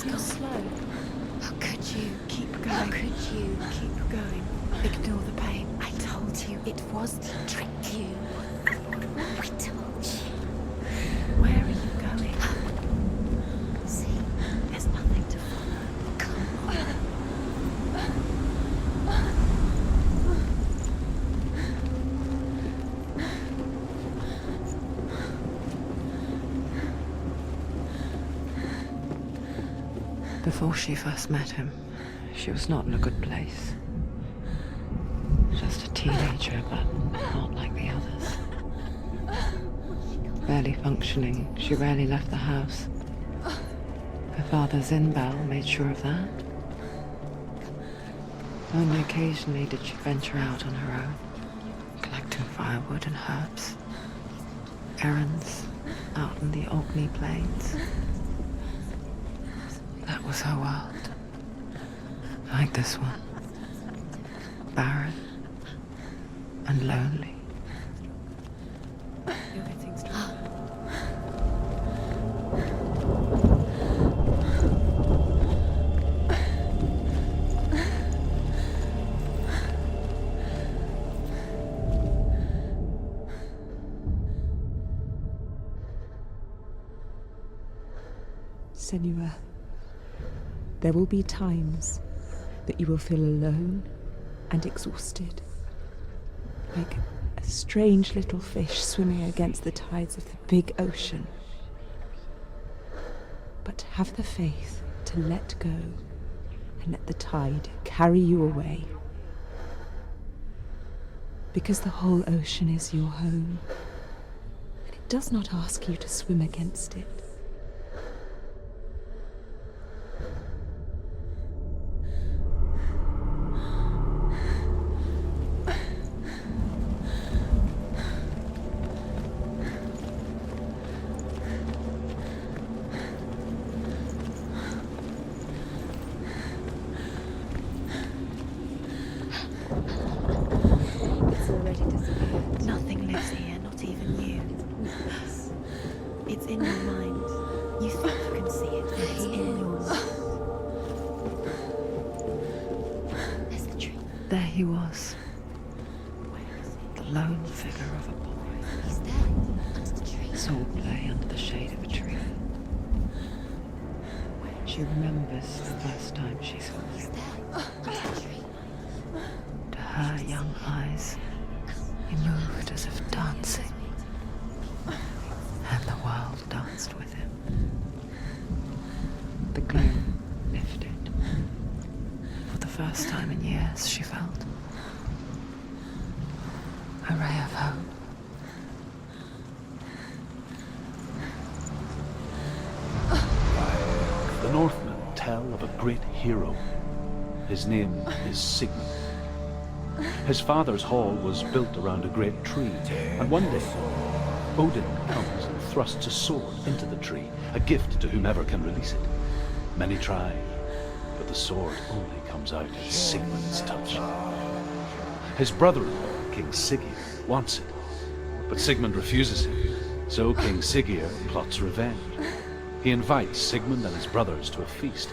You're slow. How could you? Keep going. How could you? Keep going. Ignore the pain. I told you it was to trick you. I told you. Where are you going? See, There's nothing to follow. come on. Before she first met him, she was not in a good place. Just a teenager, but not like the others. Barely functioning, she rarely left the house. Her father Zinbal made sure of that. Only occasionally did she venture out on her own, collecting firewood and herbs. Errands out in the Orkney plains. That was her world. Like this one. Barren and lonely. You're getting stronger. Senua, there will be times that you will feel alone and exhausted, like a strange little fish swimming against the tides of the big ocean. But have the faith to let go and let the tide carry you away. Because the whole ocean is your home, and it does not ask you to swim against it. It's already disappeared. Nothing lives here, not even you. It's in your mind. You think you can see it, but it's in your mind. There's the tree. There he was, Where is it? the lone figure of a boy. He's there, under the tree. Swordplay under the shade of a tree. She remembers the first time she saw He's him. there, under the tree. To her young eyes, he moved as if dancing, and the world danced with him. The gloom lifted. For the first time in years, she felt a ray of hope. The Northmen tell of a great hero. His name is Sigmund. His father's hall was built around a great tree, and one day Odin comes and thrusts a sword into the tree, a gift to whomever can release it. Many try, but the sword only comes out at Sigmund's touch. His brother-in-law, King Siggeir, wants it, but Sigmund refuses him, so King Siggeir plots revenge. He invites Sigmund and his brothers to a feast,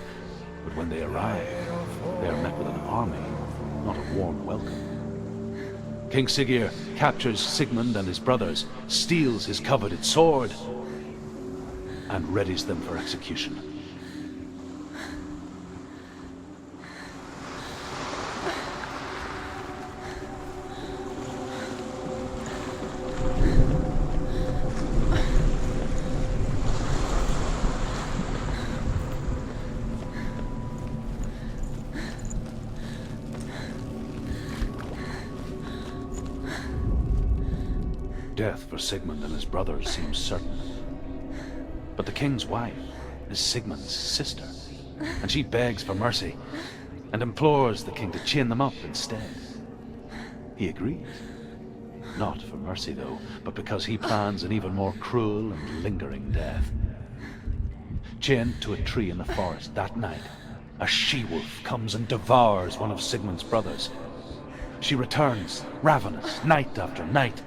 but when they arrive, they are met with an army, not a warm welcome. King Siggeir captures Sigmund and his brothers, steals his coveted sword, and readies them for execution. Death for Sigmund and his brothers seems certain. But the king's wife is Sigmund's sister, and she begs for mercy and implores the king to chain them up instead. He agrees. Not for mercy, though, but because he plans an even more cruel and lingering death. Chained to a tree in the forest that night, a she-wolf comes and devours one of Sigmund's brothers. She returns, ravenous, night after night,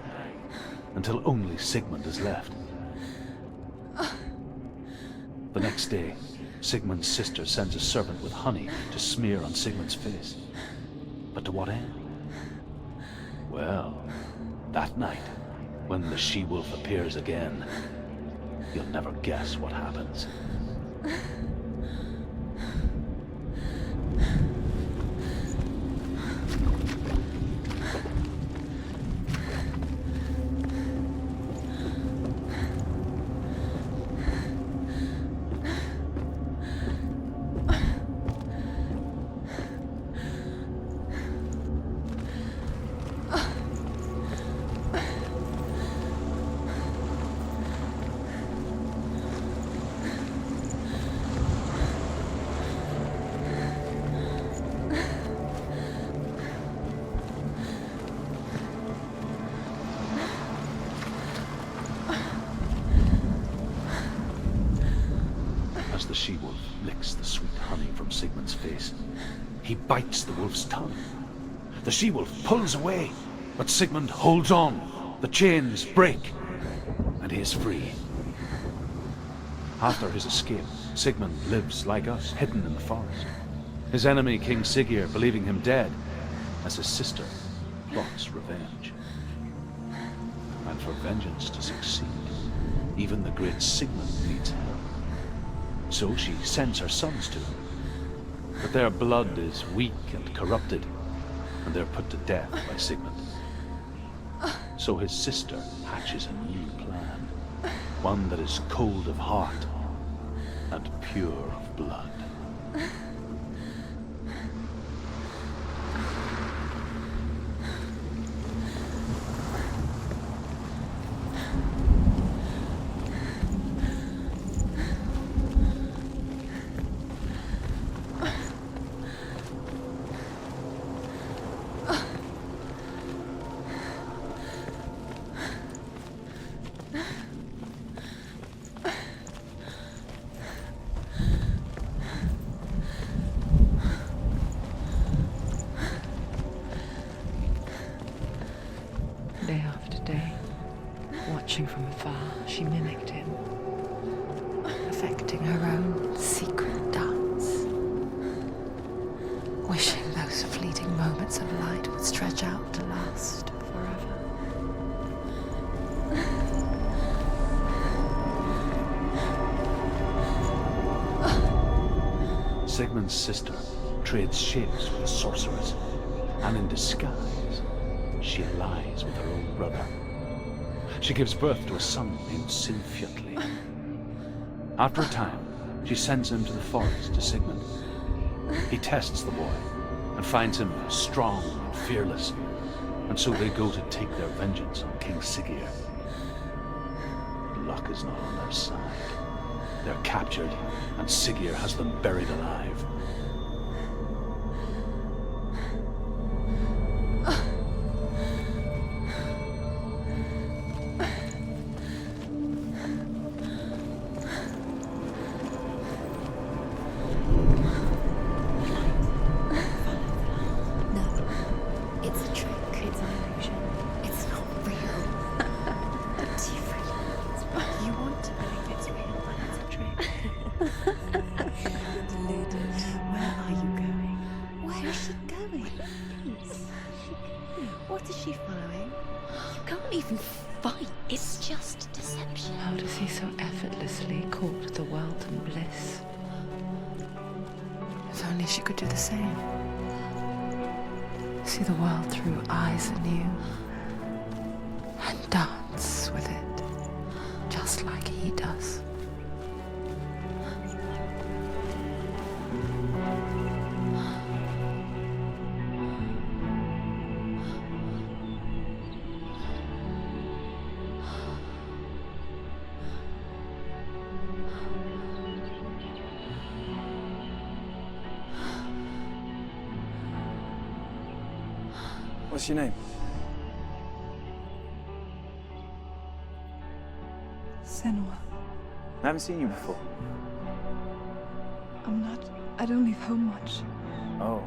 until only Sigmund is left. The next day, Sigmund's sister sends a servant with honey to smear on Sigmund's face. But to what end? Well, that night, when the she-wolf appears again, you'll never guess what happens. As the she-wolf licks the sweet honey from Sigmund's face, he bites the wolf's tongue. The she-wolf pulls away, but Sigmund holds on. The chains break, and he is free. After his escape, Sigmund lives like us, hidden in the forest. His enemy, King Siggeir, believing him dead, as his sister plots revenge. And for vengeance to succeed, even the great Sigmund needs help. So she sends her sons to him. But their blood is weak and corrupted, and they're put to death by Sigmund. So his sister hatches a new plan, one that is cold of heart and pure of blood. Day after day, watching from afar, she mimicked him, affecting her own secret dance, wishing those fleeting moments of light would stretch out to last forever. Sigmund's sister trades shapes with the sorceress, and in disguise, she lies with her own brother. She gives birth to a son named Sinfjotli. After a time, she sends him to the forest to Sigmund. He tests the boy and finds him strong and fearless, and so they go to take their vengeance on King Siggeir. Luck is not on their side. They're captured, and Siggeir has them buried alive. What is she following? You can't even fight. It's just deception. How does he so effortlessly court the world and bliss? If only she could do the same. See the world through eyes anew and dance with it, just like he does. What's your name? Senua. I haven't seen you before. I don't leave home much. Oh,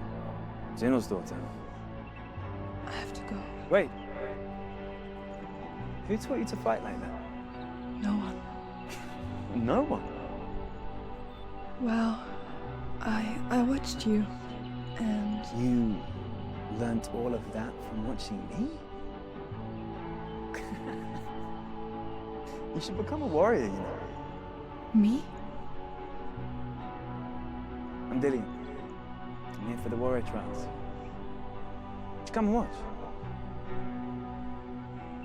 Zeno's daughter. I have to go. Wait. Who taught you to fight like that? No one. No one? Well, I watched you, and You learnt all of that from watching me? You should become a warrior, you know. me? I'm Dillian. I'm here for the warrior trials. Would you come and watch?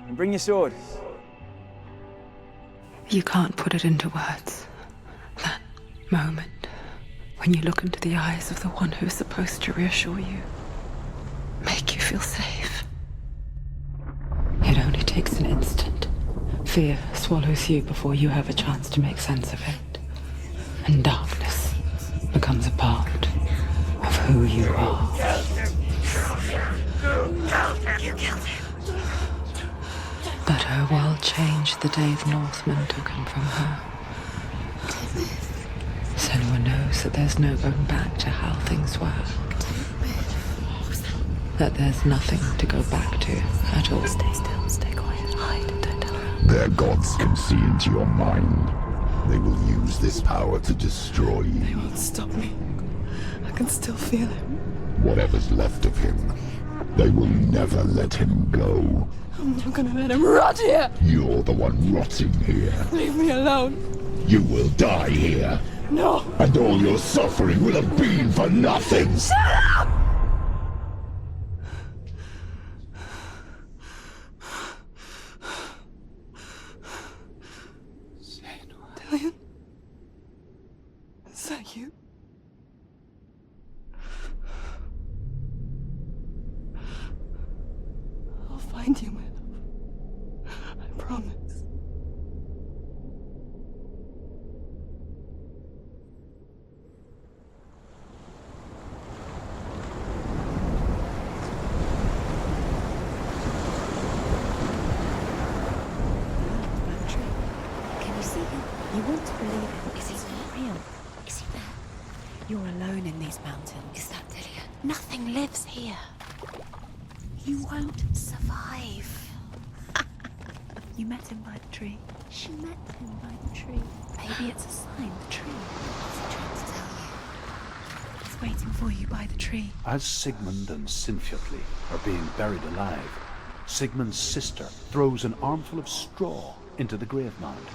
And bring your sword. You can't put it into words. That moment when you look into the eyes of the one who is supposed to reassure you, make you feel safe. It only takes an instant. Fear swallows you before you have a chance to make sense of it. And darkness becomes a part of who you are. You killed him. But her world changed the day the Northmen took him from her. Senua knows that there's no going back to how things were. That there's nothing to go back to at all. Stay still, stay quiet, hide, don't tell her. Their gods can see into your mind. They will use this power to destroy They you. won't stop me. I can still feel him. Whatever's left of him, they will never let him go. I'm not gonna let him rot here! You're the one rotting here. Leave me alone! You will die here. No! And all your suffering will have been for nothing. Shut up! Dillian? Is that you? I'll find you, my love. I promise. Can you see him? You want to believe him. Is he not real? Is he there? You're alone in these mountains. Is that Dillian? Nothing lives here. You won't survive. You met him by the tree. She met him by the tree. Maybe it's a sign, the tree. What's he trying to tell you? He's waiting for you by the tree. As Sigmund and Sinfjotli are being buried alive, Sigmund's sister throws an armful of straw into the grave mound.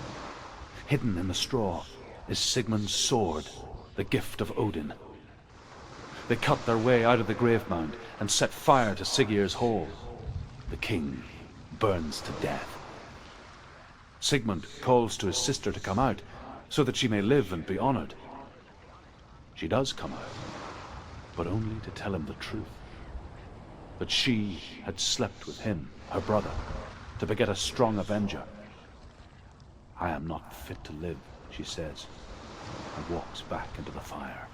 Hidden in the straw is Sigmund's sword, the gift of Odin. They cut their way out of the grave mound and set fire to Siggeir's hall. The king burns to death. Sigmund calls to his sister to come out so that she may live and be honored. She does come out, but only to tell him the truth. That she had slept with him, her brother, to beget a strong avenger. I am not fit to live, she says, and walks back into the fire.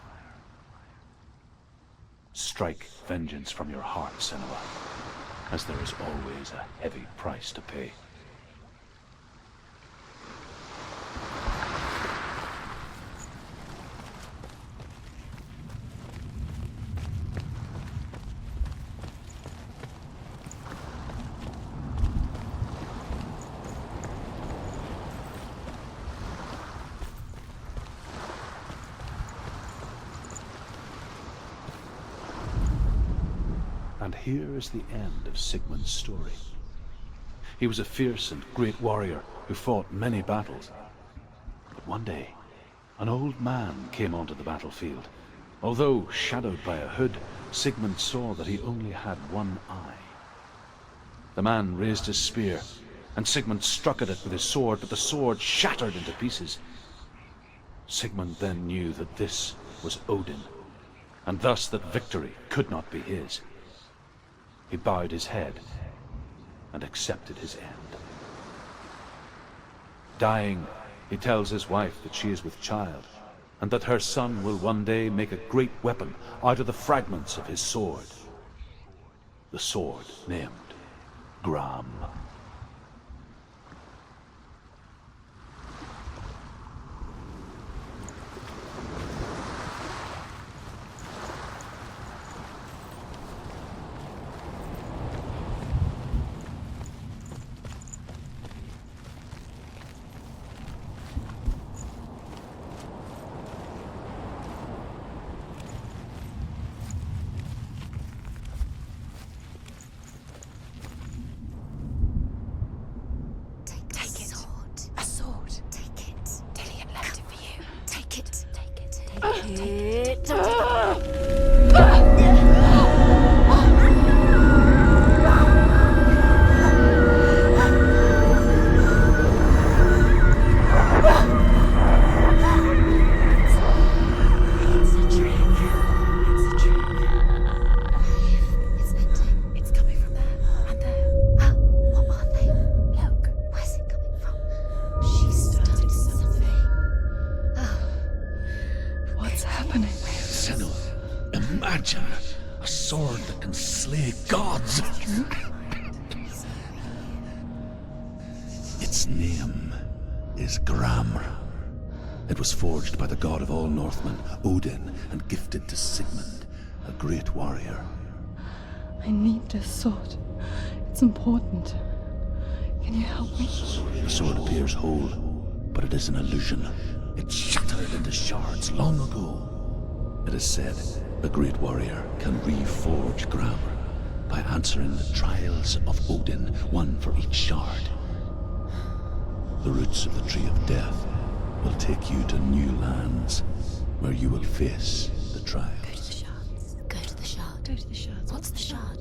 Strike vengeance from your heart, Senua, as there is always a heavy price to pay. And here is the end of Sigmund's story. He was a fierce and great warrior who fought many battles. But one day, an old man came onto the battlefield. Although shadowed by a hood, Sigmund saw that he only had one eye. The man raised his spear, and Sigmund struck at it with his sword, but the sword shattered into pieces. Sigmund then knew that this was Odin, and thus that victory could not be his. He bowed his head and accepted his end. Dying, he tells his wife that she is with child, and that her son will one day make a great weapon out of the fragments of his sword. The sword named Gram. It's empty. It's coming from there and there. What are they? Look. Where's it coming from? She started something. What's happening? Senua, imagine a sword that can slay gods. Its name is Gramr. It was forged by the god of all Northmen, Odin, and gifted to Sigmund, a great warrior. I need this sword. It's important. Can you help me? The sword appears whole, but it is an illusion. It shattered into shards long ago. It is said a great warrior can reforge Gramr by answering the trials of Odin, one for each shard. The roots of the Tree of Death will take you to new lands where you will face the trials. Go to the shard. Go to the shard. What's the shard?